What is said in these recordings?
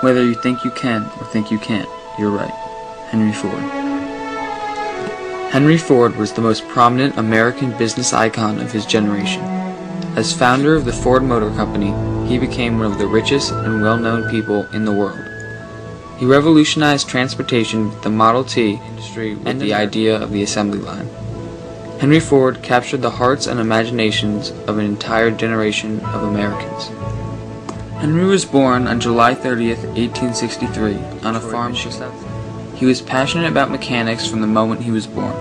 Whether you think you can or think you can't, you're right. Henry Ford. Henry Ford was the most prominent American business icon of his generation. As founder of the Ford Motor Company, he became one of the richest and well-known people in the world. He revolutionized transportation with the Model T industry and the idea of the assembly line. Henry Ford captured the hearts and imaginations of an entire generation of Americans. Henry was born on July 30th, 1863, on a farm. He was passionate about mechanics from the moment he was born.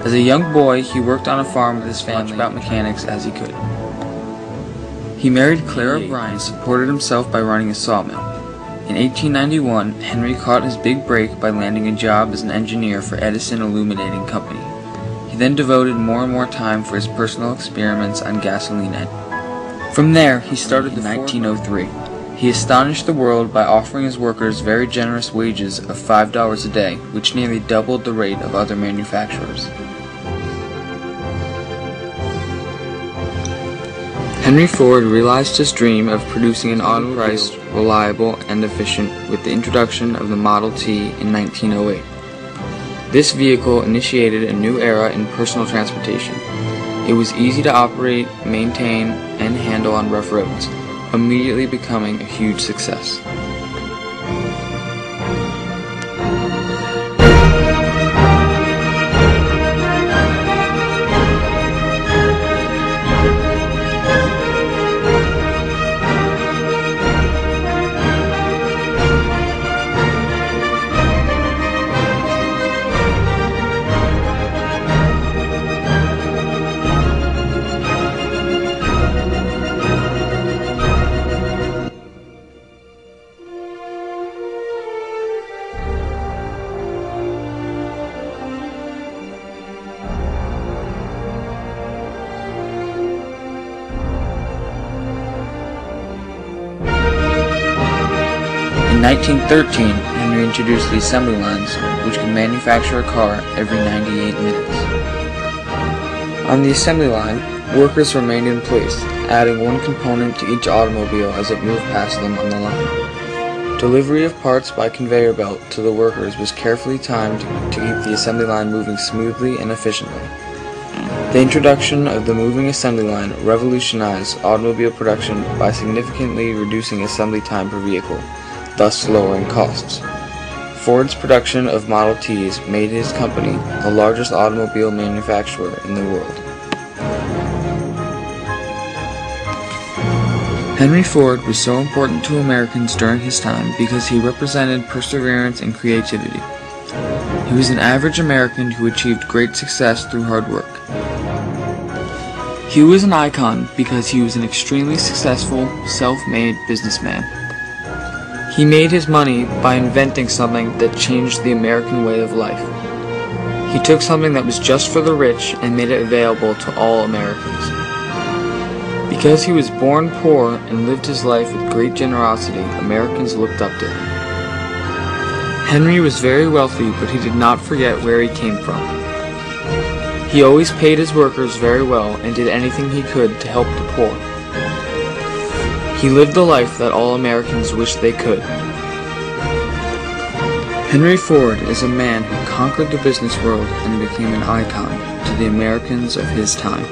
As a young boy, he worked on a farm with his family about mechanics as he could. He married Clara Bryant and supported himself by running a sawmill. In 1891, Henry caught his big break by landing a job as an engineer for Edison Illuminating Company. He then devoted more and more time for his personal experiments on gasoline engines. From there, he started in 1903. He astonished the world by offering his workers very generous wages of $5 a day, which nearly doubled the rate of other manufacturers. Henry Ford realized his dream of producing an automobile priced, reliable, and efficient with the introduction of the Model T in 1908. This vehicle initiated a new era in personal transportation. It was easy to operate, maintain, and handle on rough roads, immediately becoming a huge success. In 1913, Henry introduced the assembly lines, which could manufacture a car every 98 minutes. On the assembly line, workers remained in place, adding one component to each automobile as it moved past them on the line. Delivery of parts by conveyor belt to the workers was carefully timed to keep the assembly line moving smoothly and efficiently. The introduction of the moving assembly line revolutionized automobile production by significantly reducing assembly time per vehicle, thus lowering costs. Ford's production of Model Ts made his company the largest automobile manufacturer in the world. Henry Ford was so important to Americans during his time because he represented perseverance and creativity. He was an average American who achieved great success through hard work. He was an icon because he was an extremely successful, self-made businessman. He made his money by inventing something that changed the American way of life. He took something that was just for the rich and made it available to all Americans. Because he was born poor and lived his life with great generosity, Americans looked up to him. Henry was very wealthy, but he did not forget where he came from. He always paid his workers very well and did anything he could to help the poor. He lived the life that all Americans wish they could. Henry Ford is a man who conquered the business world and became an icon to the Americans of his time.